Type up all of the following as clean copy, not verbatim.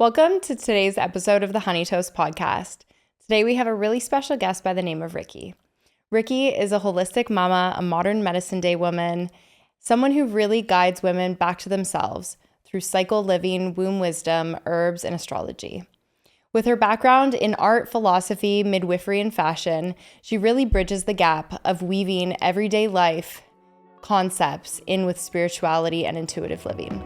Welcome to today's episode of the Honey Toast podcast. Today we have a really special guest by the name of Riki. Riki is a holistic mama, a modern medicine day woman, someone who really guides women back to themselves through cycle living, womb wisdom, herbs, and astrology. With her background in art, philosophy, midwifery, and fashion, she really bridges the gap of weaving everyday life concepts in with spirituality and intuitive living.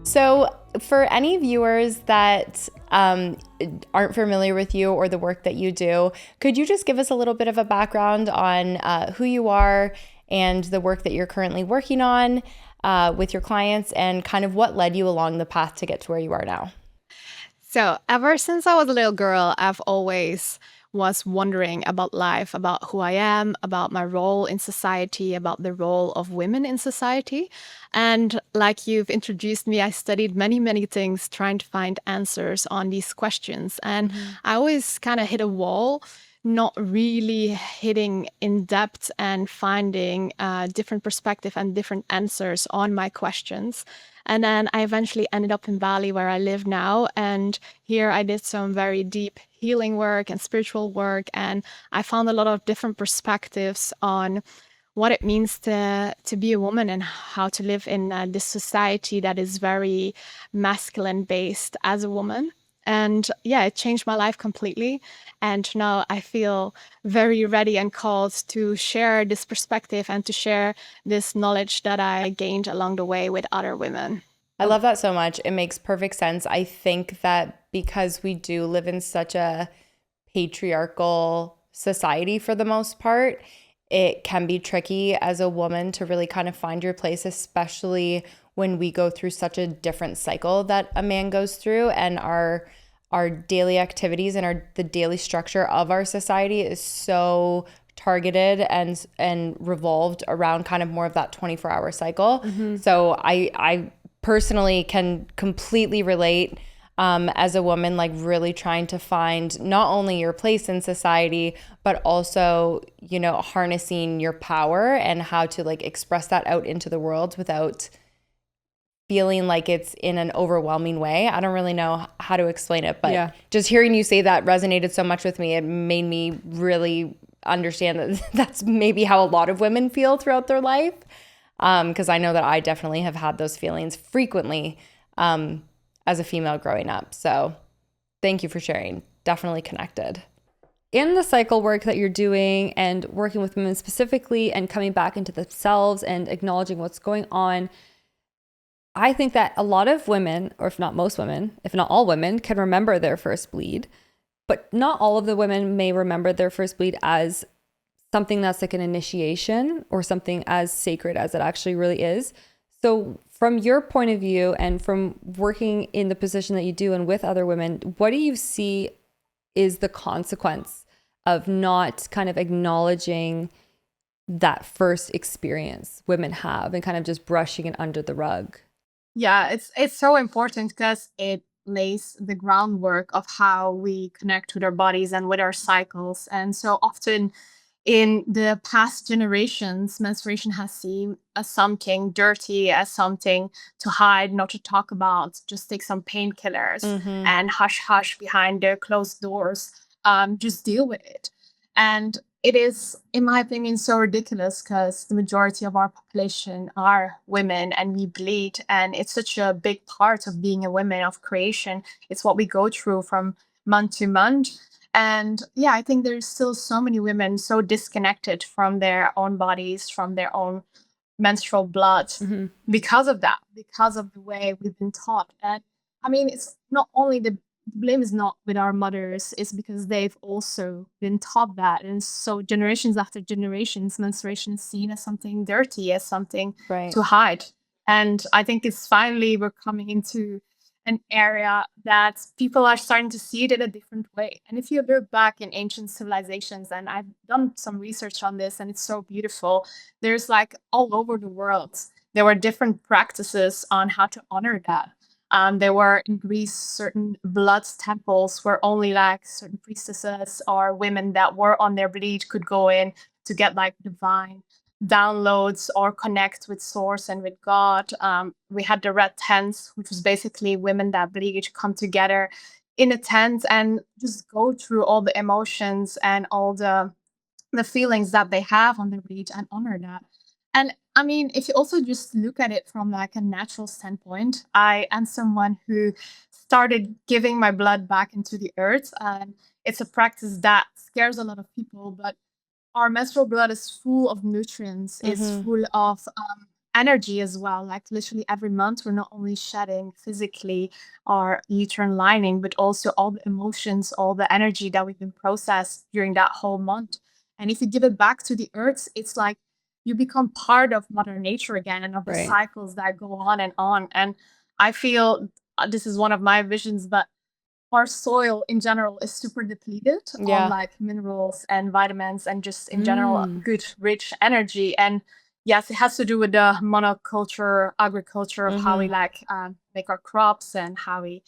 So for any viewers that aren't familiar with you or the work that you do, could you just give us a little bit of a background on who you are and the work that you're currently working on with your clients and kind of what led you along the path to get to where you are now? So ever since I was a little girl, I've always was wondering about life, about who I am, about my role in society, about the role of women in society. And like you've introduced me, I studied many, many things trying to find answers on these questions. And I always kind of hit a wall, not really hitting in depth and finding different perspective and different answers on my questions. And then I eventually ended up in Bali where I live now. And here I did some very deep healing work and spiritual work. And I found a lot of different perspectives on what it means to be a woman and how to live in this society that is very masculine based as a woman. And yeah, it changed my life completely. And now I feel very ready and called to share this perspective and to share this knowledge that I gained along the way with other women. I love that so much. It makes perfect sense. I think that because we do live in such a patriarchal society for the most part, it can be tricky as a woman to really kind of find your place, especially when we go through such a different cycle that a man goes through, and our daily activities and the daily structure of our society is so targeted and revolved around kind of more of that 24-hour cycle. So I personally can completely relate as a woman, like really trying to find not only your place in society, but also, you know, harnessing your power and how to like express that out into the world without feeling like it's in an overwhelming way. I don't really know how to explain it, but just hearing you say that resonated so much with me. It made me really understand that that's maybe how a lot of women feel throughout their life. Because I know that I definitely have had those feelings frequently as a female growing up. So thank you for sharing. Definitely connected. In the cycle work that you're doing and working with women specifically and coming back into themselves and acknowledging what's going on, I think that a lot of women, or if not most women, if not all women, can remember their first bleed. But not all of the women may remember their first bleed as something that's like an initiation or something as sacred as it actually really is. So from your point of view and from working in the position that you do and with other women, what do you see is the consequence of not kind of acknowledging that first experience women have and kind of just brushing it under the rug? Yeah, it's so important because it lays the groundwork of how we connect with our bodies and with our cycles. And so often in the past generations, menstruation has seen as something dirty, as something to hide, not to talk about, just take some painkillers and hush hush behind the closed doors, just deal with it. And it is, in my opinion, so ridiculous because the majority of our population are women and we bleed. And it's such a big part of being a woman, of creation. It's what we go through from month to month. And yeah, I think there's still so many women so disconnected from their own bodies, from their own menstrual blood because of that, because of the way we've been taught. And I mean, it's not only the blame is not with our mothers, it's because they've also been taught that. And so generations after generations, menstruation is seen as something dirty, as something Right. to hide. And I think it's finally we're coming into an area that people are starting to see it in a different way. And if you look back in ancient civilizations, and I've done some research on this, and it's so beautiful, there's like all over the world, there were different practices on how to honor that. There were in Greece certain blood temples where only like certain priestesses or women that were on their bleed could go in to get like divine downloads or connect with source and with God. We had the red tents, which was basically women that bleed come together in a tent and just go through all the emotions and all the feelings that they have on their bleed and honor that. And I mean, if you also just look at it from like a natural standpoint, I am someone who started giving my blood back into the earth, and it's a practice that scares a lot of people, but our menstrual blood is full of nutrients, is full of energy as well. Like literally every month, we're not only shedding physically our uterine lining, but also all the emotions, all the energy that we've been processed during that whole month. And if you give it back to the earth, it's like you become part of Mother Nature again and of the Right. cycles that go on and on. And I feel this is one of my visions, but our soil in general is super depleted Yeah. on like minerals and vitamins and just in general good rich energy. And yes, it has to do with the monoculture agriculture of how we like make our crops and how we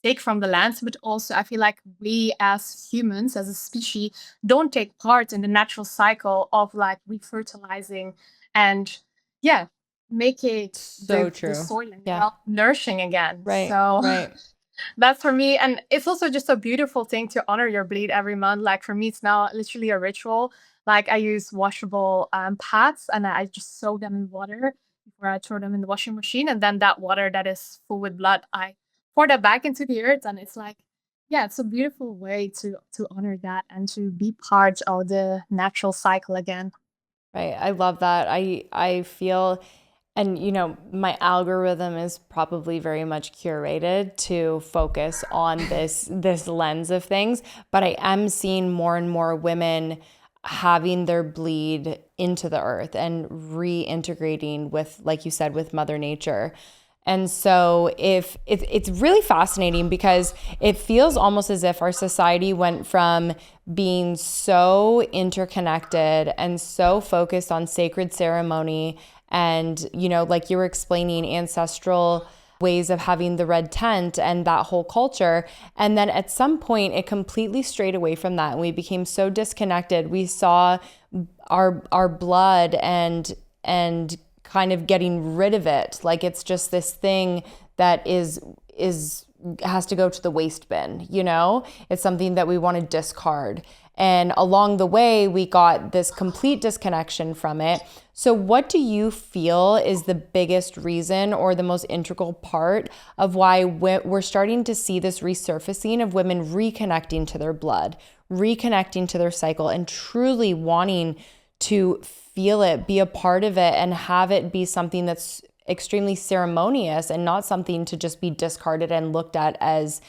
take from the land, but also I feel like we as humans, as a species, don't take part in the natural cycle of like refertilizing and yeah, making So the true. soil and Yeah. ground nourishing again. Right. So Right. that's for me. And it's also just a beautiful thing to honor your bleed every month. Like for me, it's now literally a ritual. Like I use washable pads and I just soak them in water before I throw them in the washing machine. And then that water that is full with blood, I pour that back into the earth. And it's like, yeah, it's a beautiful way to honor that and to be part of the natural cycle again. Right. I love that. I feel, and you know, my algorithm is probably very much curated to focus on this lens of things, but I am seeing more and more women having their bleed into the earth and reintegrating with, like you said, with Mother Nature. And so if it's really fascinating because it feels almost as if our society went from being so interconnected and so focused on sacred ceremony and, you know, like you were explaining, ancestral ways of having the red tent and that whole culture. And then at some point it completely strayed away from that and we became so disconnected. We saw our blood and kind of getting rid of it. Like it's just this thing that is has to go to the waste bin, you know? It's something that we want to discard. And along the way, we got this complete disconnection from it. So what do you feel is the biggest reason or the most integral part of why we're starting to see this resurfacing of women reconnecting to their blood, reconnecting to their cycle, and truly wanting to feel it, be a part of it, and have it be something that's extremely ceremonious and not something to just be discarded and looked at as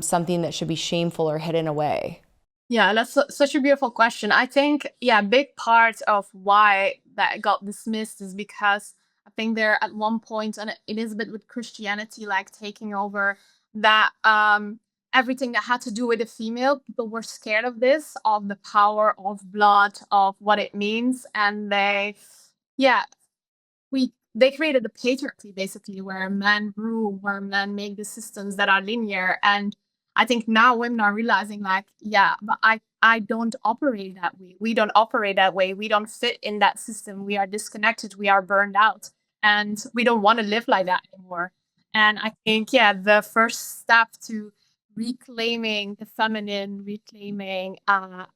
something that should be shameful or hidden away? Yeah, that's such a beautiful question. I think, yeah, big part of why that got dismissed is because I think there at one point, and it is a bit with Christianity, like taking over that everything that had to do with the female, people were scared of this, of the power of blood, of what it means, and yeah, they created a patriarchy basically where men rule, where men make the systems that are linear. And I think now women are realizing like, yeah, but I don't operate that way. We don't operate that way. We don't fit in that system. We are disconnected. We are burned out. And we don't want to live like that anymore. And I think, yeah, the first step to reclaiming the feminine, reclaiming a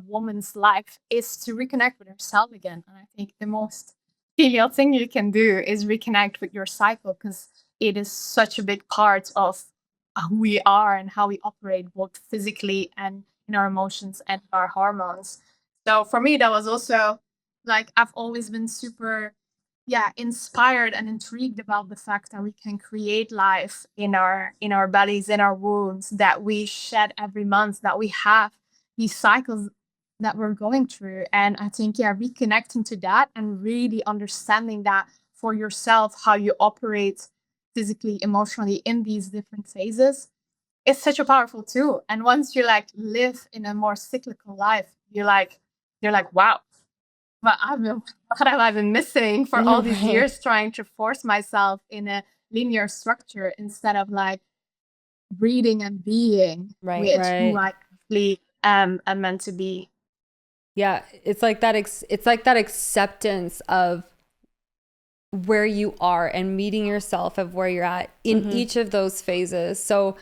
woman's life is to reconnect with herself again. And I think the most female thing you can do is reconnect with your cycle because it is such a big part of who we are and how we operate both physically and in our emotions and our hormones. So for me, that was also like I've always been super inspired and intrigued about the fact that we can create life in our bellies, in our wombs, that we shed every month, that we have these cycles that we're going through. And I think, yeah, reconnecting to that and really understanding that for yourself, how you operate physically, emotionally in these different phases, is such a powerful tool. And once you like live in a more cyclical life, you're like, wow, what have I been missing for all these Right. years trying to force myself in a linear structure instead of like breathing and being Right. with who Right. I actually am meant to be. Yeah, it's like that. It's like that acceptance of where you are and meeting yourself of where you're at in each of those phases. So,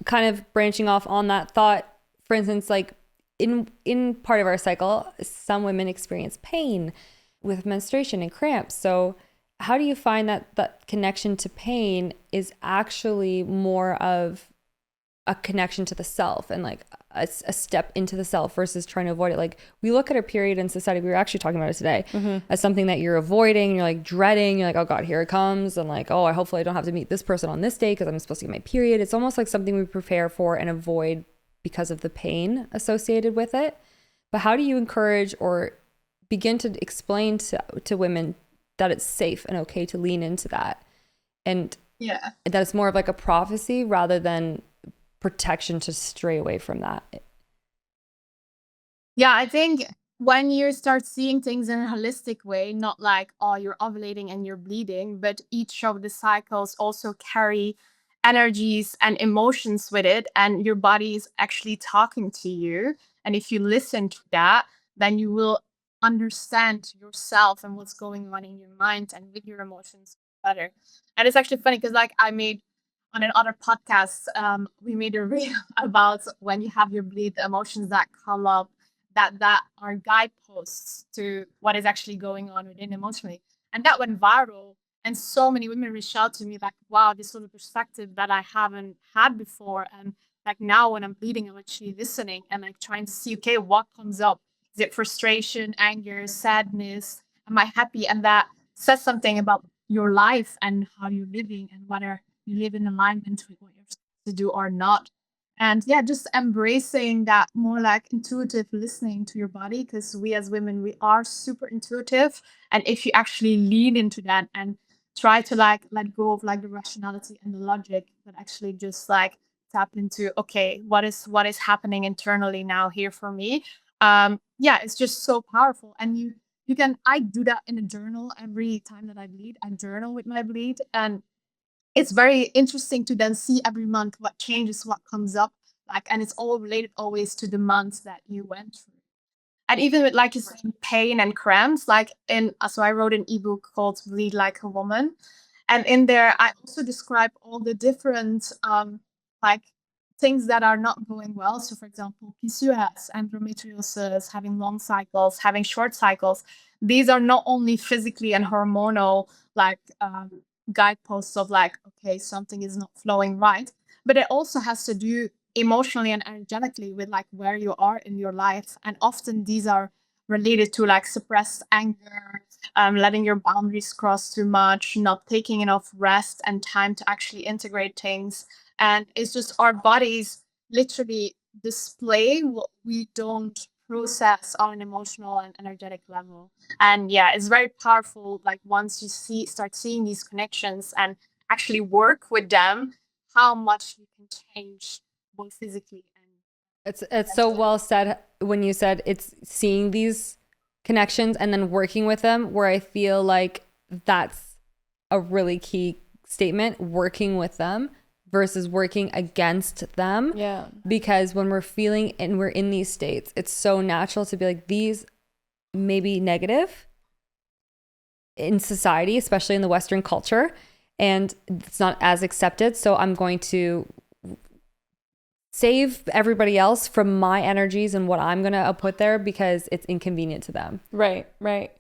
kind of branching off on that thought, for instance, like in part of our cycle, some women experience pain with menstruation and cramps. So, how do you find that connection to pain is actually more of a connection to the self and like a step into the self versus trying to avoid it? Like, we look at a period in society, we were actually talking about it today, as something that you're avoiding, you're like dreading, you're like, oh God, here it comes. And like, oh, hopefully I don't have to meet this person on this day because I'm supposed to get my period. It's almost like something we prepare for and avoid because of the pain associated with it. But how do you encourage or begin to explain to women that it's safe and okay to lean into that? And that it's more of like a prophecy rather than protection to stray away from that. Yeah, I think when you start seeing things in a holistic way, not like, oh, you're ovulating and you're bleeding, but each of the cycles also carry energies and emotions with it, and your body is actually talking to you. And if you listen to that, then you will understand yourself and what's going on in your mind and with your emotions better. And it's actually funny because, like, I made on another podcast, we made a reel about when you have your bleed, the emotions that come up that are guideposts to what is actually going on within emotionally. And that went viral. And so many women reached out to me like, wow, this sort of perspective that I haven't had before. And like now when I'm bleeding, I'm actually listening and like trying to see, okay, what comes up? Is it frustration, anger, sadness? Am I happy? And that says something about your life and how you're living and whether you live in alignment with what you're supposed to do or not. And yeah, just embracing that more like intuitive listening to your body, because we as women, we are super intuitive. And if you actually lean into that and try to like let go of like the rationality and the logic, but actually just like tap into, okay, what is happening internally now here for me. Yeah, it's just so powerful. And you can, I do that in a journal every time that I bleed. I journal with my bleed, and it's very interesting to then see every month what changes, what comes up, like, and it's all related always to the months that you went through. And even with like you said, pain and cramps, like in so I wrote an ebook called Bleed Like a Woman. And in there I also describe all the different like things that are not going well. So for example, PCOS, endometriosis, having long cycles, having short cycles. These are not only physically and hormonal like guideposts of like, okay, something is not flowing right, but it also has to do emotionally and energetically with like where you are in your life. And often these are related to like suppressed anger, letting your boundaries cross too much, not taking enough rest and time to actually integrate things. And it's just our bodies literally display what we don't process on an emotional and energetic level. And yeah, it's very powerful, like once you start seeing these connections and actually work with them, how much you can change both physically and It's so well said when you said it's seeing these connections and then working with them, where I feel like that's a really key statement, working with them versus working against them. Yeah. Because when we're feeling and we're in these states, it's so natural to be like, these may be negative in society, especially in the Western culture, and it's not as accepted. So I'm going to save everybody else from my energies and what I'm going to put there because it's inconvenient to them. Right.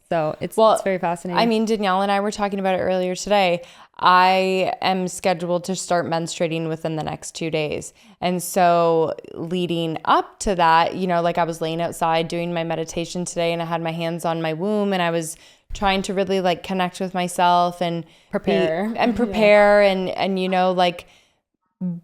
So it's very fascinating. I mean, Danielle and I were talking about it earlier today. I am scheduled to start menstruating within the next 2 days. And so leading up to that, you know, like I was laying outside doing my meditation today and I had my hands on my womb and I was trying to really like connect with myself and prepare and you know, like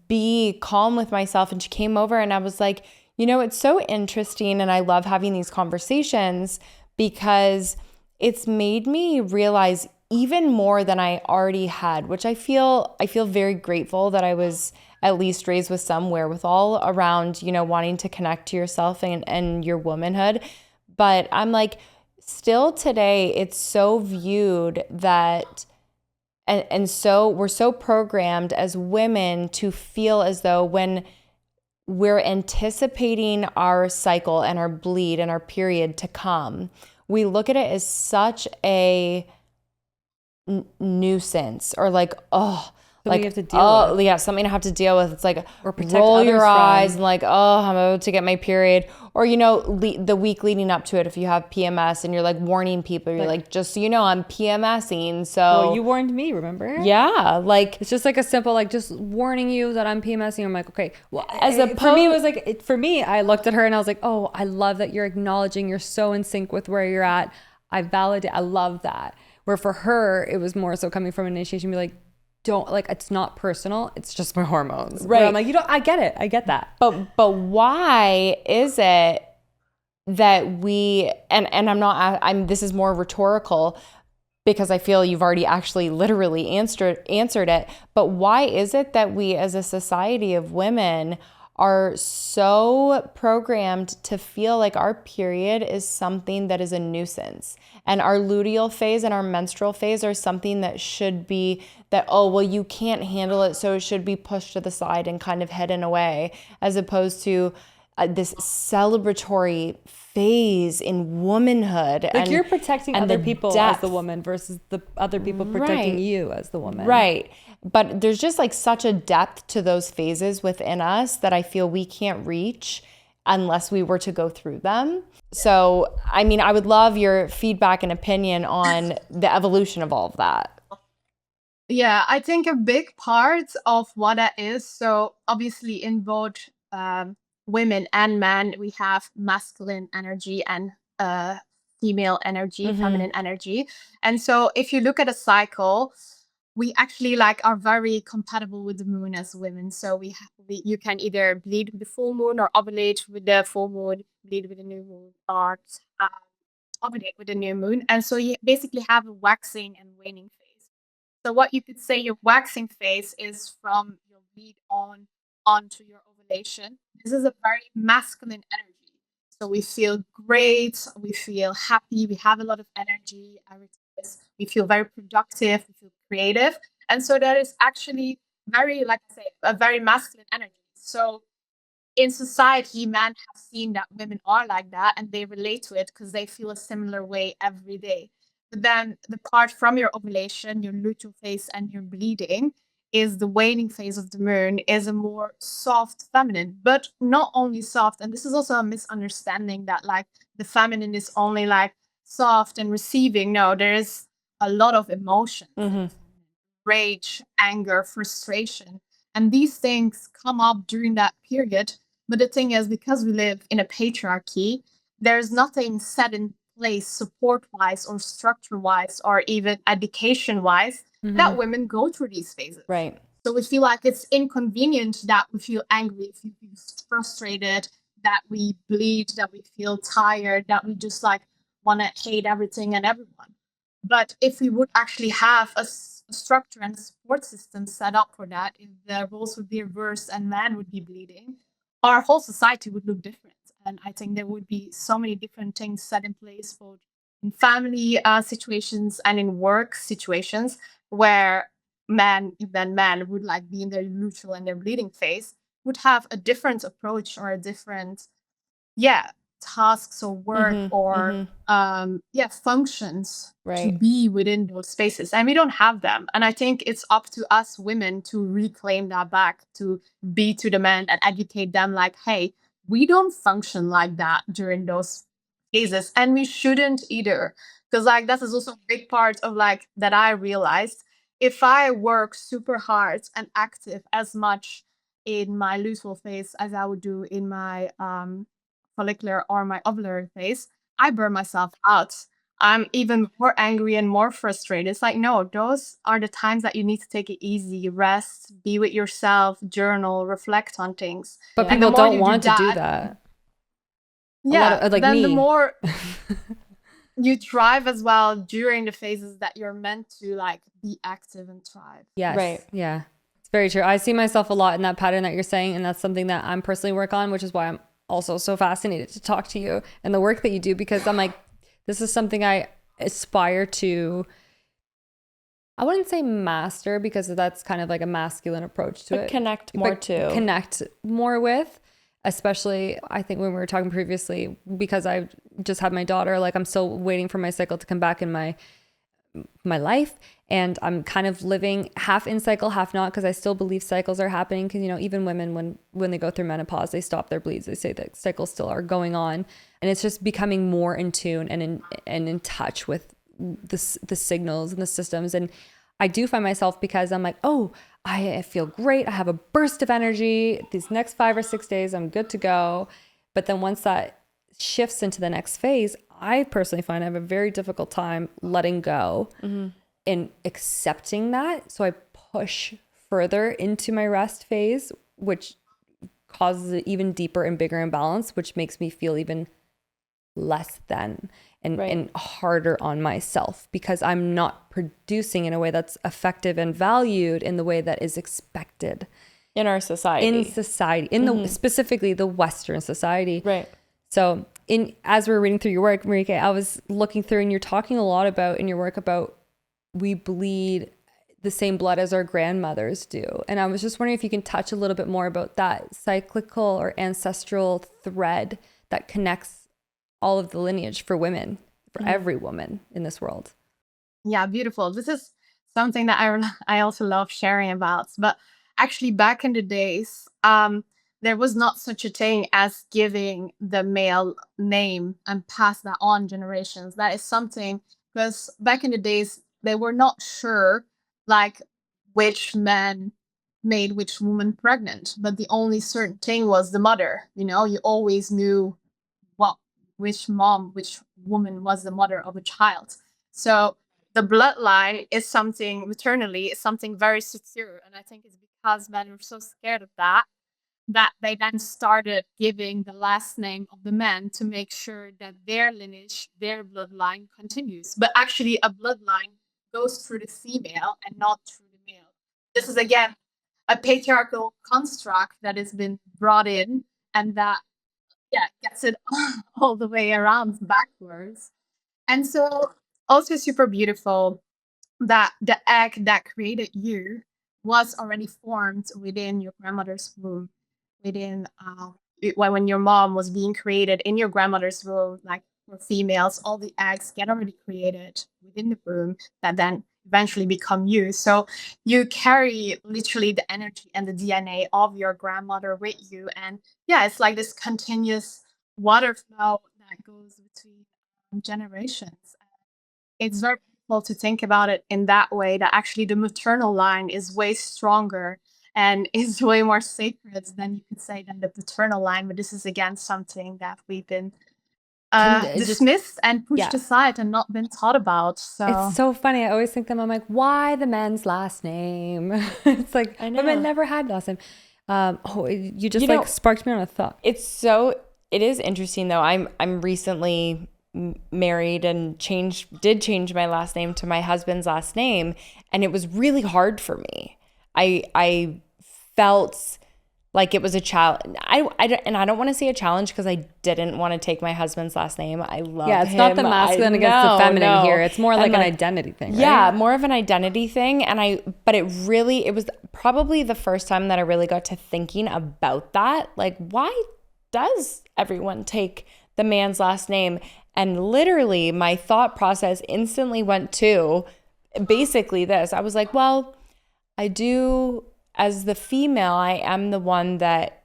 be calm with myself. And she came over and I was like, you know, it's so interesting. And I love having these conversations because it's made me realize even more than I already had, which I feel very grateful that I was at least raised with some wherewithal around, you know, wanting to connect to yourself and your womanhood. But I'm like, still today, it's so viewed that and so we're so programmed as women to feel as though when we're anticipating our cycle and our bleed and our period to come, we look at it as such a nuisance, or like, oh, Something like, you have to deal with. yeah, something I have to deal with. It's like, Or protect roll your others eyes from. and like, oh, I'm about to get my period. Or, you know, the week leading up to it, if you have PMS and you're like warning people, you're like, just so you know, I'm PMSing. So Well, you warned me, remember? yeah, like, It's just like a simple, like, just warning you that I'm PMSing. I'm like, okay. Well, for me, it was like, for me, I looked at her and I was like, oh, I love that you're acknowledging you're so in sync with where you're at. I love that. Where for her, it was more so coming from initiation, be like, don't, like, it's not personal, it's just my hormones. Right. Where I'm like, I get it. I get that. but why is it that we, and I'm this is more rhetorical because I feel you've already actually literally answered it, but why is it that we as a society of women are so programmed to feel like our period is something that is a nuisance, and our luteal phase and our menstrual phase are something that should be that, oh, well, you can't handle it, so it should be pushed to the side and kind of hidden away, as opposed to this celebratory phase in womanhood. Like, and you're protecting and other the people depth. as the woman versus the other people protecting Right. you as the woman. Right. But there's just like such a depth to those phases within us that I feel we can't reach unless we were to go through them. So, I mean, I would love your feedback and opinion on the evolution of all of that. Yeah, I think a big part of what that is, so obviously in both women and men, we have masculine energy and female energy, feminine energy. And so if you look at a cycle, we actually like are very compatible with the moon as women. So you can either bleed with the full moon or ovulate with the full moon, bleed with the new moon, or ovulate with the new moon. And so you basically have a waxing and waning phase. So what you could say your waxing phase is from your bleed onto your ovulation. This is a very masculine energy. So we feel great, we feel happy, we have a lot of energy, we feel very productive, we feel creative. And so that is actually very, like I say, a very masculine energy. So in society, men have seen that women are like that and they relate to it because they feel a similar way every day. But then the part from your ovulation, your luteal phase, and your bleeding is the waning phase of the moon, is a more soft feminine, but not only soft. And this is also a misunderstanding that like the feminine is only like soft and receiving. No, there is a lot of emotions, rage, anger, frustration. And these things come up during that period. But the thing is, because we live in a patriarchy, there's nothing set in place support wise or structure wise or even education wise that women go through these phases. Right. So we feel like it's inconvenient that we feel angry, we feel frustrated, that we bleed, that we feel tired, that we just like want to hate everything and everyone. But if we would actually have a structure and a support system set up for that, if the roles would be reversed and men would be bleeding, our whole society would look different. And I think there would be so many different things set in place, both in family situations and in work situations, where men would like be in their luteal and their bleeding phase, would have a different approach or a different tasks or work or functions to Right. be within those spaces, and we don't have them. And I think it's up to us women to reclaim that back, to be to the men and educate them like, hey, we don't function like that during those phases, and we shouldn't either, because like that is also a big part of like that I realized. If I work super hard and active as much in my luteal phase as I would do in my follicular or my ovular phase, I burn myself out. I'm even more angry and more frustrated. It's like, no, those are the times that you need to take it easy, rest, be with yourself, journal, reflect on things. But And the people more don't you want to do that. Yeah, like then me. the more you thrive as well during the phases that you're meant to like be active and thrive. Yes. Right. Yeah. It's very true. I see myself a lot in that pattern that you're saying, and that's something that I'm personally work on, which is why I'm also so fascinated to talk to you and the work that you do, because I'm like, this is something I aspire to, I wouldn't say master because that's kind of like a masculine approach to But it. connect more to. Connect more with. especially I think when we were talking previously, because I just had my daughter, like I'm still waiting for my cycle to come back in my life, and I'm kind of living half in cycle, half not, because I still believe cycles are happening. Because, you know, even women, when they go through menopause, they stop their bleeds. They say that cycles still are going on, and it's just becoming more in tune and in touch with the signals and the systems. And I do find myself, because I'm like, oh, I feel great. I have a burst of energy. These next 5 or 6 days, I'm good to go. But then once that shifts into the next phase, I personally find I have a very difficult time letting go and accepting that. So I push further into my rest phase, which causes an even deeper and bigger imbalance, which makes me feel even less than and harder on myself, because I'm not producing in a way that's effective and valued in the way that is expected in our society. The specifically the Western society. Right. So as we were reading through your work, Marieke, I was looking through, and you're talking a lot about in your work about we bleed the same blood as our grandmothers do. And I was just wondering if you can touch a little bit more about that cyclical or ancestral thread that connects all of the lineage for women, for every woman in this world. Yeah, beautiful. This is something that I also love sharing about. But actually, back in the days, there was not such a thing as giving the male name and pass that on generations. That is something, because back in the days, they were not sure, like, which man made which woman pregnant. But the only certain thing was the mother. You know, you always knew which woman was the mother of a child. So the bloodline is something maternally is something very secure. And I think it's because men were so scared of that they then started giving the last name of the man to make sure that their lineage, their bloodline continues. But actually a bloodline goes through the female and not through the male. This is again a patriarchal construct that has been brought in, and that gets it all the way around backwards. And so also super beautiful that the egg that created you was already formed within your grandmother's womb, within when your mom was being created in your grandmother's womb. Like for females, all the eggs get already created within the womb that then eventually become you. So you carry literally the energy and the DNA of your grandmother with you. And yeah, it's like this continuous water flow that goes between generations. It's very beautiful to think about it in that way, that actually the maternal line is way stronger and is way more sacred than you could say than the paternal line. But this is again something that we've been dismissed and pushed aside and not been taught about. So it's so funny. I always think them. I'm like, why the men's last name? It's like women never had last name. You just sparked me on a thought. It is interesting though. I'm recently married and did change my last name to my husband's last name, and it was really hard for me. I felt like it was a challenge. I don't want to say a challenge, because I didn't want to take my husband's last name. I love him. It's not the masculine against the feminine here. It's more like an identity thing, right? Yeah, more of an identity thing. But it was probably the first time that I really got to thinking about that. Like, why does everyone take the man's last name? And literally my thought process instantly went to basically this. I was like, well, I do, as the female, I am the one that,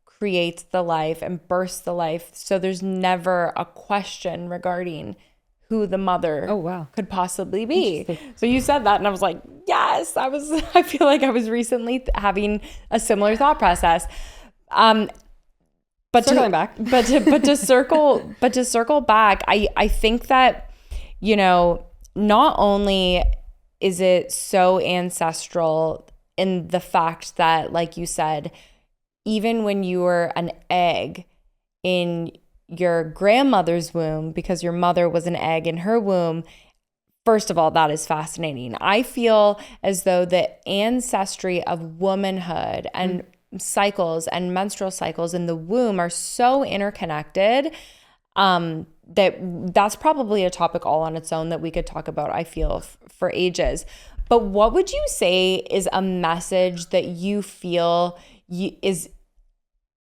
creates the life and births the life. So there's never a question regarding who the mother could possibly be. So you said that, and I was like, yes, I feel like I was recently having a similar thought process. But circling back, but to circle back, I think that, not only is it so ancestral in the fact that, like you said, even when you were an egg in your grandmother's womb, because your mother was an egg in her womb, first of all, that is fascinating. I feel as though the ancestry of womanhood and cycles and menstrual cycles in the womb are so interconnected that's probably a topic all on its own that we could talk about, I feel, for ages. But what would you say is a message that you feel is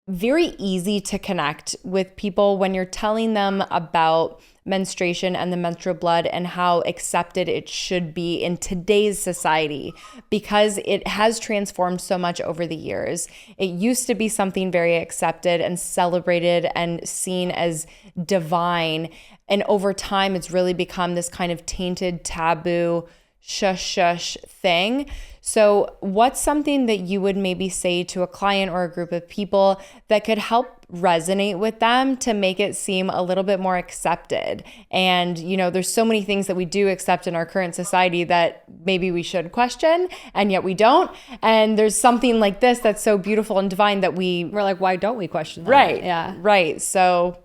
very easy to connect with people when you're telling them about menstruation and the menstrual blood and how accepted it should be in today's society, because it has transformed so much over the years. It used to be something very accepted and celebrated and seen as divine. And over time, it's really become this kind of tainted, taboo, shush thing. So what's something that you would maybe say to a client or a group of people that could help resonate with them to make it seem a little bit more accepted? And, you know, there's so many things that we do accept in our current society that maybe we should question, and yet we don't. And there's something like this that's so beautiful and divine that we're like, why don't we question that? Right. Yeah. Right. So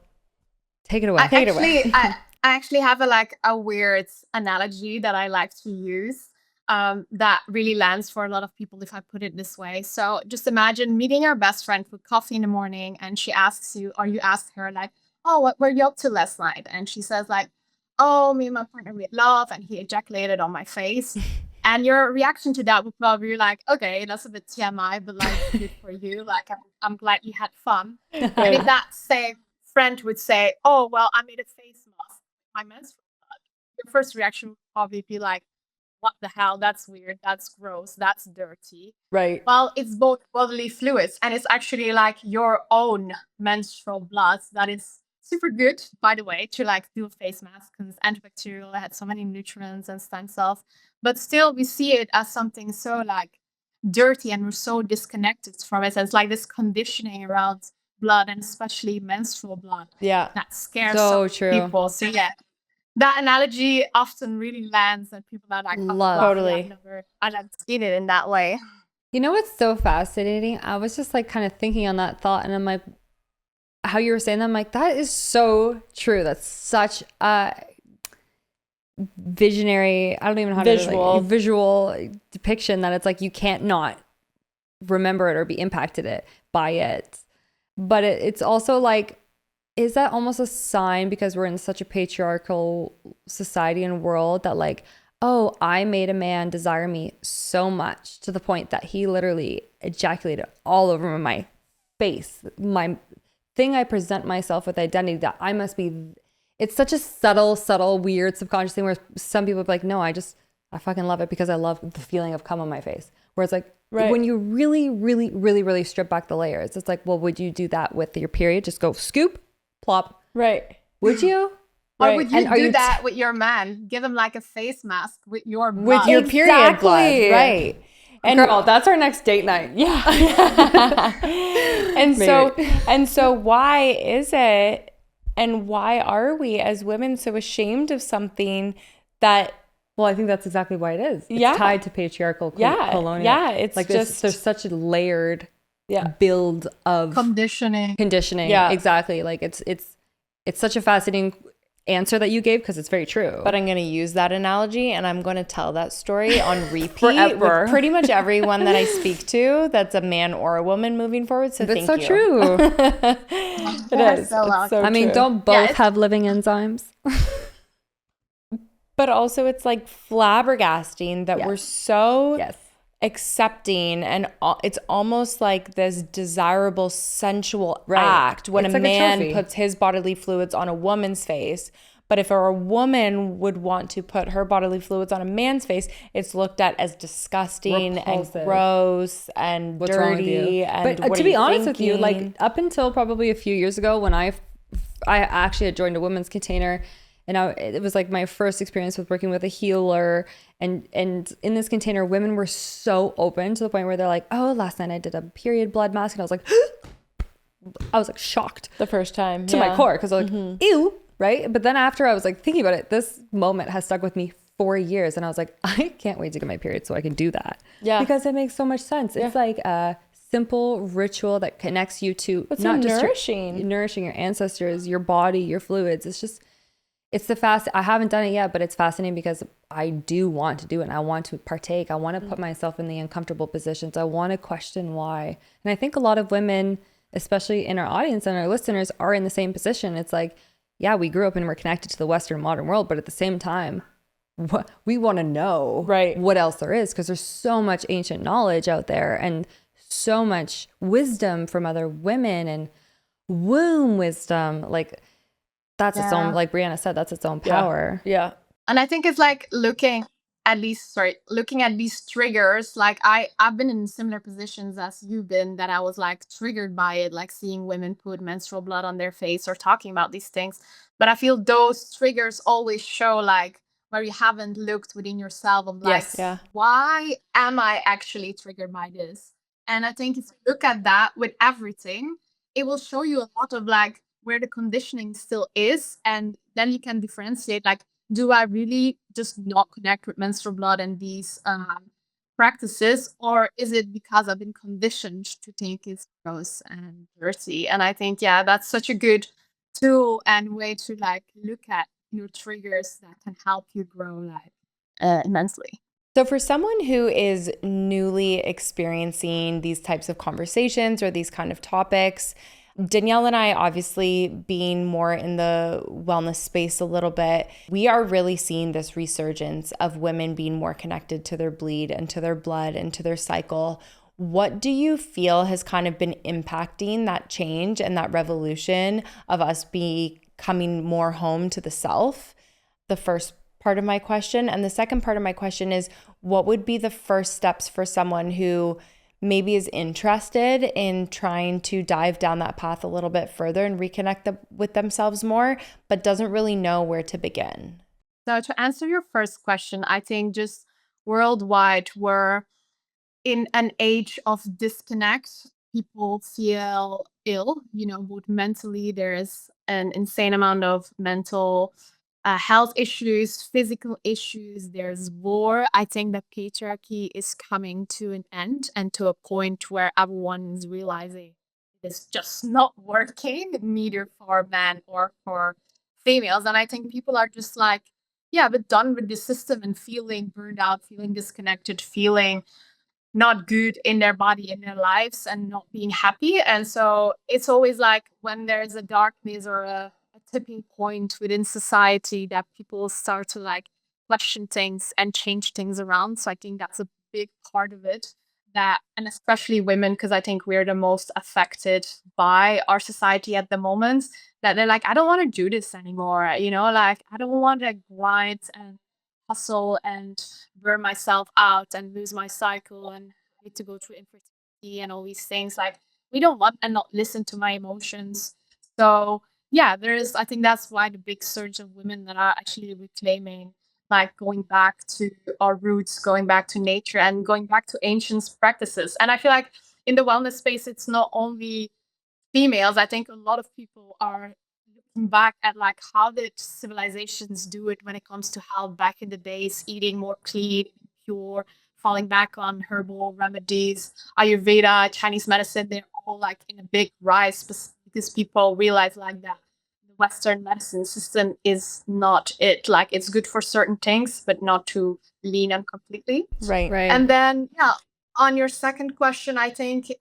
take it away. I actually have a weird analogy that I like to use that really lands for a lot of people if I put it this way. So just imagine meeting your best friend for coffee in the morning, and she asks you, or you ask her like, oh, what were you up to last night? And she says like, oh, me and my partner made love and he ejaculated on my face. And your reaction to that would probably be like, okay, that's a bit TMI, but like good for you. Like I'm glad you had fun. And if that same friend would say, oh, well, I made a face mask with my menstrual blood, your first reaction would probably be like, what the hell? That's weird. That's gross. That's dirty. Right. Well, it's both bodily fluids, and it's actually like your own menstrual blood that is super good, by the way, to like do a face mask because it's antibacterial. It had so many nutrients and stem cells, but still we see it as something so like dirty, and we're so disconnected from it. And it's like this conditioning around blood, and especially menstrual blood. Yeah. That scares So some true. people. So yeah. That analogy often really lands, and people are like, oh, Love. wow, Totally. I've never seen it in that way. You know what's so fascinating? I was just like kind of thinking on that thought, and I'm like, how you were saying that, I'm like, that is so true. That's such a visionary, I don't even know how Visual. to visual depiction that it's like you can't not remember it or be impacted by it. But it's also like, is that almost a sign, because we're in such a patriarchal society and world, that like, oh, I made a man desire me so much to the point that he literally ejaculated all over my face, my thing I present myself with identity, that I must be. It's such a subtle, weird subconscious thing where some people are like, no, I fucking love it because I love the feeling of cum on my face. Whereas like, Right. when you really strip back the layers, it's like, well, would you do that with your period? Just go scoop, plop. Right. Would you? Or Right. would you And are do you that with your man? Give him like a face mask with your blood. With your period blood. Exactly. Right. And girl, that's our next date night. Yeah. and so why is it, and why are we as women so ashamed of something that, well, I think that's exactly why it is. It's Yeah. tied to patriarchal colonial. Yeah, it's like just there's such a layered Yeah. build of conditioning. Yeah, exactly. Like it's such a fascinating answer that you gave, because it's very true. But I'm going to use that analogy, and I'm going to tell that story on repeat Forever. with pretty much everyone that I speak to that's a man or a woman moving forward. So that's thank so you. true. It is. So It's so I mean, true. don't both have living enzymes? But also it's like flabbergasting that Yes. we're so Yes. accepting, and it's almost like this desirable sensual Right. act when It's a like a man trophy. puts his bodily fluids on a woman's face. But if a woman would want to put her bodily fluids on a man's face, it's looked at as disgusting Repulsive. and gross and What's wrong with dirty. you? And But what to are be you honest with you, like thinking? up until probably a few years ago, when I actually had joined a women's container, and it was like my first experience with working with a healer, and in this container, women were so open to the point where they're like, oh, last night I did a period blood mask, and I was like shocked The first time to my core, because I was like, ew, right? But then after I was like thinking about it, this moment has stuck with me for years, and I was like, I can't wait to get my period so I can do that. Yeah. Because it makes so much sense. It's like a simple ritual that connects you to It's not so just nourishing. nourishing your ancestors, your body, your fluids. It's I haven't done it yet, but it's fascinating because I do want to do it, and I want to partake. I want to put myself in the uncomfortable positions. I want to question why. And I think a lot of women, especially in our audience and our listeners, are in the same position. It's like, yeah, we grew up and we're connected to the Western modern world, but at the same time, we want to know Right. what else there is, because there's so much ancient knowledge out there and so much wisdom from other women and womb wisdom. Like that's its own, like Brianna said, that's its own power. Yeah. And I think it's like looking at these triggers. Like I've been in similar positions as you've been, that I was like triggered by it, like seeing women put menstrual blood on their face or talking about these things. But I feel those triggers always show like where you haven't looked within yourself of like, Yes. Yeah. why am I actually triggered by this? And I think if you look at that with everything, it will show you a lot of like where the conditioning still is. And then you can differentiate like, do I really just not connect with menstrual blood and these practices, or is it because I've been conditioned to think it's gross and dirty? And I think, yeah, that's such a good tool and way to like look at your triggers that can help you grow like immensely. So, for someone who is newly experiencing these types of conversations or these kind of topics, Danielle and I, obviously being more in the wellness space a little bit, we are really seeing this resurgence of women being more connected to their bleed and to their blood and to their cycle. What do you feel has kind of been impacting that change and that revolution of us becoming more home to the self? The first part of my question. And the second part of my question is, what would be the first steps for someone who maybe is interested in trying to dive down that path a little bit further and reconnect with themselves more, but doesn't really know where to begin? So to answer your first question, I think just worldwide, we're in an age of disconnect. People feel ill, both mentally. There is an insane amount of mental health issues, physical issues. There's war. I think that patriarchy is coming to an end and to a point where everyone is realizing it's just not working, neither for men or for females. And I think people are just like, yeah, but done with the system and feeling burned out, feeling disconnected, feeling not good in their body, in their lives, and not being happy. And so it's always like when there's a darkness or a tipping point within society that people start to like question things and change things around. So I think that's a big part of it. That, and especially women, because I think we're the most affected by our society at the moment, that they're like, I don't want to do this anymore. Like I don't want to grind and hustle and burn myself out and lose my cycle and need to go through infertility and all these things. Like we don't want and not listen to my emotions. So yeah, I think that's why the big surge of women that are actually reclaiming, like going back to our roots, going back to nature and going back to ancient practices. And I feel like in the wellness space, it's not only females. I think a lot of people are looking back at like how did civilizations do it when it comes to how back in the days eating more clean, pure, falling back on herbal remedies, Ayurveda, Chinese medicine. They're all like in a big rise because people realize like that the Western medicine system is not it. Like it's good for certain things, but not to lean on completely. Right. And then yeah, on your second question, I think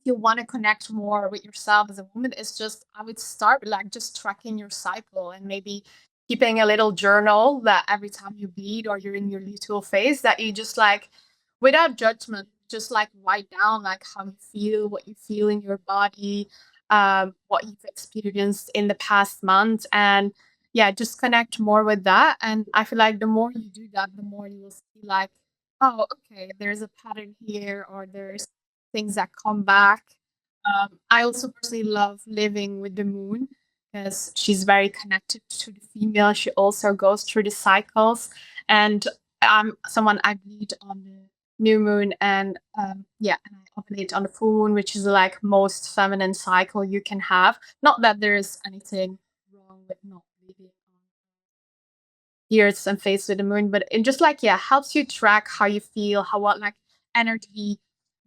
you want to connect more with yourself as a woman, is just, I would start with like just tracking your cycle and maybe keeping a little journal that every time you bleed or you're in your luteal phase, that you just like, without judgment, just like write down like how you feel, what you feel in your body, what you've experienced in the past month. And yeah, just connect more with that. And I feel like the more you do that, the more you will see like, oh, okay, there's a pattern here, or there's things that come back. I also personally love living with the moon because she's very connected to the female. She also goes through the cycles, and I'm someone, I bleed on the new moon, and yeah, and I ovulate on the full moon, which is like most feminine cycle you can have. Not that there is anything wrong with not bleeding on years and phase with the moon, but it just like, yeah, helps you track how you feel, how what like energy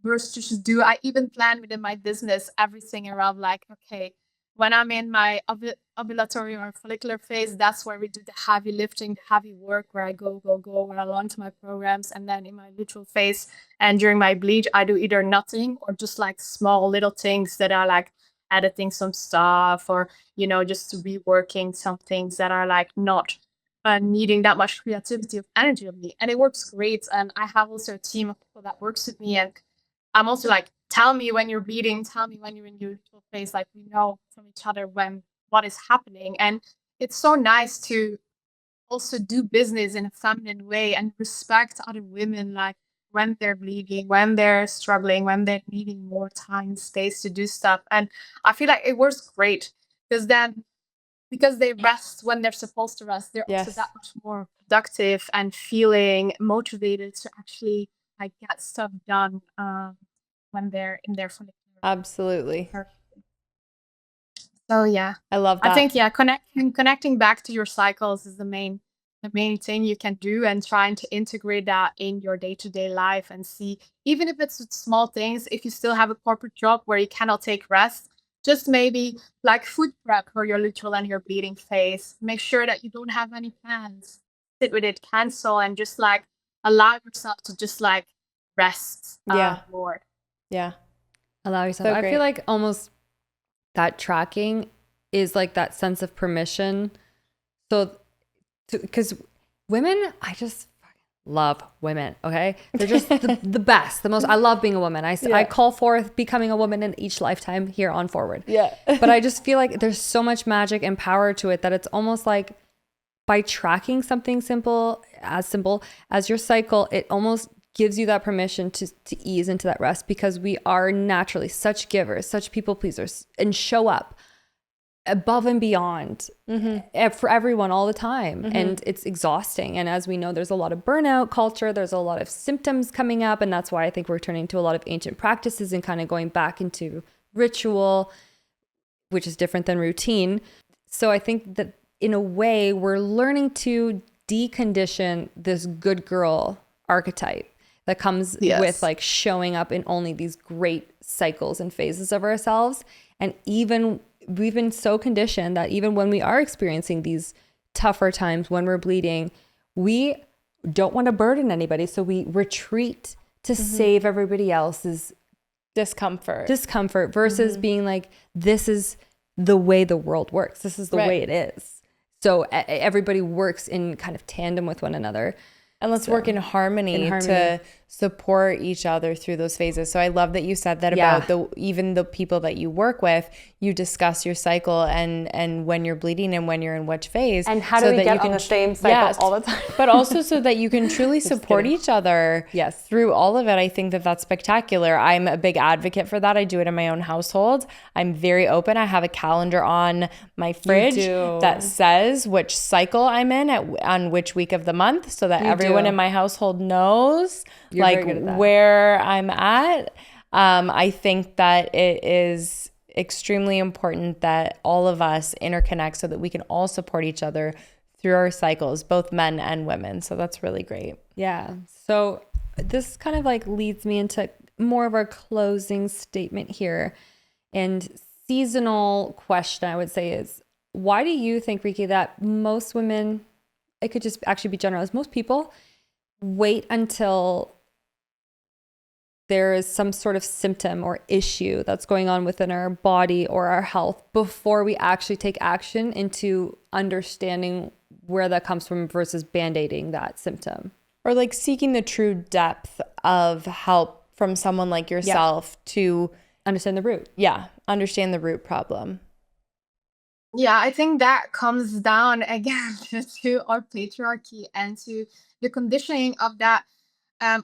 bursts do. I even plan within my business everything around like, okay, when I'm in my ovulatory or follicular phase, that's where we do the heavy lifting, the heavy work, where I go, where I launch my programs. And then in my luteal phase and during my bleed, I do either nothing or just like small little things that are like editing some stuff, or, just reworking some things that are like not needing that much creativity of energy of me. And it works great. And I have also a team of people that works with me, and I'm also like, tell me when you're bleeding, tell me when you're in your usual phase. Like, we know from each other when what is happening. And it's so nice to also do business in a feminine way and respect other women, like when they're bleeding, when they're struggling, when they're needing more time, space to do stuff. And I feel like it works great because then, because they rest when they're supposed to rest, they're also Yes. that much more productive and feeling motivated to actually like get stuff done when they're in their follicular. Absolutely. So yeah, I love that. I think connecting back to your cycles is the main thing you can do, and trying to integrate that in your day-to-day life and see, even if it's small things, if you still have a corporate job where you cannot take rest, just maybe like food prep for your luteal and your bleeding phase. Make sure that you don't have any plans. Sit with it, cancel, and just like allow yourself to just like rest more. Yeah. Allow yourself. So I great. feel like almost that tracking is like that sense of permission. So, because women, I just love women. Okay, they're just the best, the most. I love being a woman. I call forth becoming a woman in each lifetime here on forward. Yeah. But I just feel like there's so much magic and power to it that it's almost like by tracking something simple as your cycle, it almost gives you that permission to ease into that rest, because we are naturally such givers, such people pleasers, and show up above and beyond for everyone all the time. And it's exhausting. And as we know, there's a lot of burnout culture. There's a lot of symptoms coming up. And that's why I think we're turning to a lot of ancient practices and kind of going back into ritual, which is different than routine. So I think that in a way, we're learning to decondition this good girl archetype that comes with like showing up in only these great cycles and phases of ourselves. And even we've been so conditioned that even when we are experiencing these tougher times, when we're bleeding, we don't want to burden anybody. So we retreat to save everybody else's discomfort versus being like, this is the way the world works. This is the way it is. So everybody works in kind of tandem with one another. And let's work in harmony to support each other through those phases. So I love that you said that about even the people that you work with, you discuss your cycle and when you're bleeding and when you're in which phase. And how do we get on the same cycle all the time? But also so that you can truly support each other through all of it. I think that that's spectacular. I'm a big advocate for that. I do it in my own household. I'm very open. I have a calendar on my fridge that says which cycle I'm in on which week of the month, so that everyone in my household knows like where I'm at. I think that it is extremely important that all of us interconnect so that we can all support each other through our cycles, both men and women. So that's really great. Yeah. So this kind of like leads me into more of our closing statement here. And seasonal question, I would say, is why do you think, Riki, that most women, it could just actually be generalized, most people wait until there is some sort of symptom or issue that's going on within our body or our health before we actually take action into understanding where that comes from versus band-aiding that symptom? Or like seeking the true depth of help from someone like yourself to understand the root. Yeah, understand the root problem. Yeah, I think that comes down again to our patriarchy and to the conditioning of that.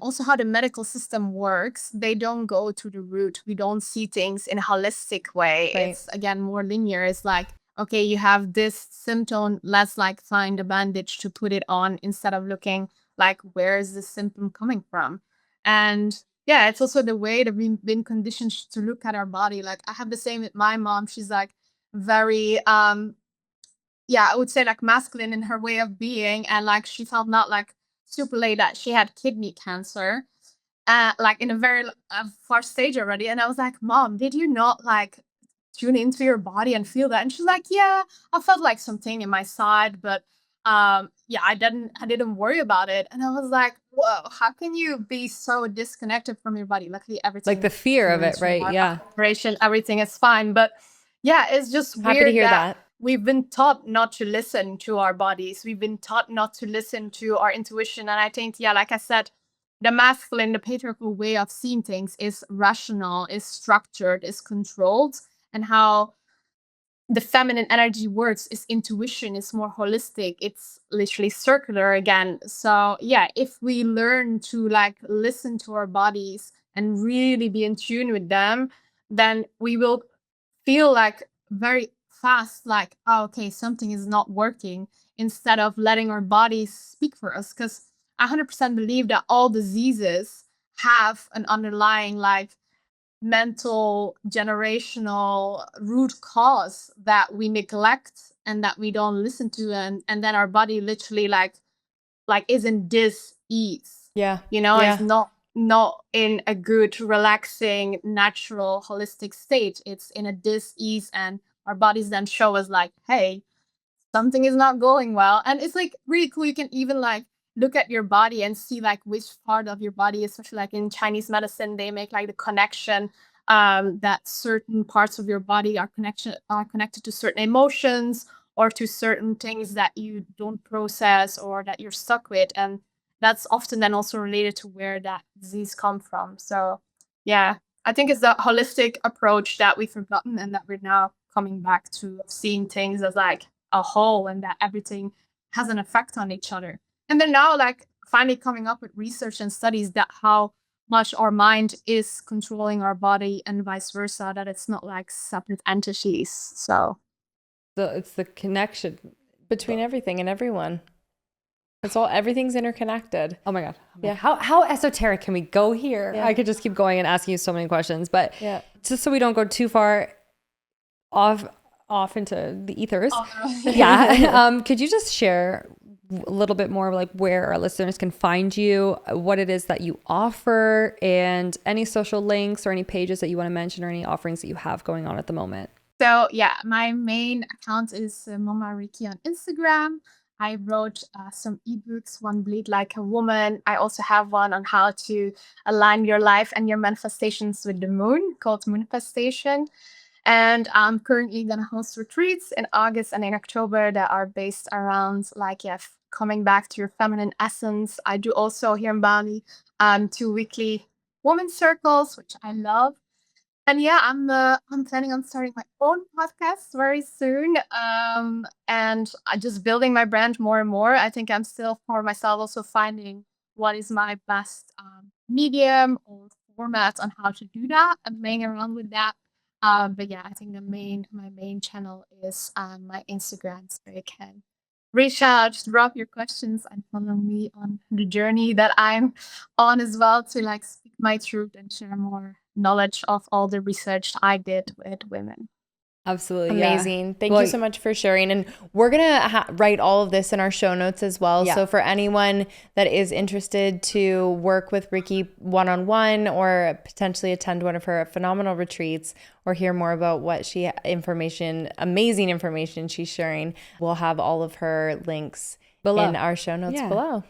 Also how the medical system works. They don't go to the root. We don't see things in a holistic way. Right. It's again more linear. It's like, okay, you have this symptom, let's like find a bandage to put it on, instead of looking like, where is this symptom coming from? And yeah, it's also the way that we've been conditioned to look at our body. Like I have the same with my mom. She's like very I would say like masculine in her way of being, and like she felt not like super late that she had kidney cancer, like in a very far stage already. And I was like, Mom, did you not like tune into your body and feel that? And she's like, yeah, I felt like something in my side, but I didn't worry about it. And I was like, whoa, how can you be so disconnected from your body? Luckily everything, like the fear of it, right? Yeah, operation, everything is fine. But yeah, it's just Happy weird to hear that. we've been taught not to listen to our bodies. We've been taught not to listen to our intuition. And I think, like I said, the masculine, the patriarchal way of seeing things is rational, is structured, is controlled, and how the feminine energy works is intuition, is more holistic, it's literally circular again. So yeah, if we learn to like listen to our bodies and really be in tune with them, then we will feel like very fast like, oh, okay, something is not working, instead of letting our bodies speak for us. Because I 100% believe that all diseases have an underlying like mental generational root cause that we neglect and that we don't listen to, and then our body literally like is in dis-ease. Yeah. It's not in a good, relaxing, natural, holistic state. It's in a dis-ease, and our bodies then show us like, hey, something is not going well. And it's like really cool. You can even like look at your body and see like which part of your body, especially like in Chinese medicine, they make like the connection that certain parts of your body are connected to certain emotions or to certain things that you don't process or that you're stuck with. And that's often then also related to where that disease come from. So yeah, I think it's the holistic approach that we've forgotten and that we're now coming back to, seeing things as like a whole and that everything has an effect on each other. And then now like finally coming up with research and studies that how much our mind is controlling our body and vice versa, that it's not like separate entities. So It's the connection. Between everything and everyone. Everything's interconnected. Oh my God. Yeah. How esoteric can we go here? Yeah. I could just keep going and asking you so many questions, but Yeah. just so we don't go too far off into the ethers. Oh, Yeah. Could you just share a little bit more like where our listeners can find you, what it is that you offer, and any social links or any pages that you want to mention or any offerings that you have going on at the moment? So yeah, my main account is Mama Riki on Instagram. I wrote some ebooks, one Bleed Like a Woman. I also have one on how to align your life and your manifestations with the moon called Moonfestation. And I'm currently going to host retreats in August and in October that are based around like, yeah, coming back to your feminine essence. I do also here in Bali 2 weekly woman circles, which I love. And yeah, I'm planning on starting my own podcast very soon. And I just building my brand more and more. I think I'm still for myself also finding what is my best medium or format on how to do that and playing around with that. But yeah, I think my main channel is my Instagram, so you can reach out, just drop your questions and follow me on the journey that I'm on as well, to like speak my truth and share more knowledge of all the research I did with women. Absolutely. Amazing. Yeah. Thank you so much for sharing. And we're going to write all of this in our show notes as well. Yeah. So for anyone that is interested to work with Riki one-on-one or potentially attend one of her phenomenal retreats or hear more about what amazing information she's sharing, we'll have all of her links below in our show notes below.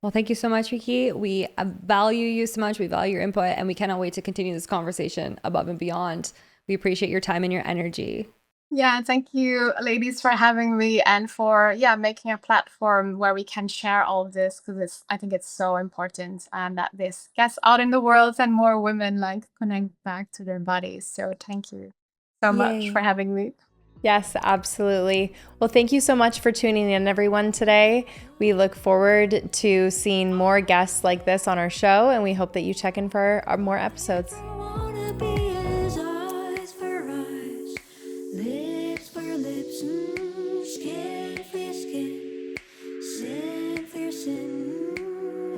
Well, thank you so much, Riki. We value you so much. We value your input, and we cannot wait to continue this conversation above and beyond. We appreciate your time and your energy. Yeah, thank you, ladies, for having me and for making a platform where we can share all of this, because I think it's so important and that this gets out in the world and more women like connect back to their bodies. So thank you so much for having me. Yes, absolutely. Well, thank you so much for tuning in, everyone, today. We look forward to seeing more guests like this on our show, and we hope that you check in for more episodes.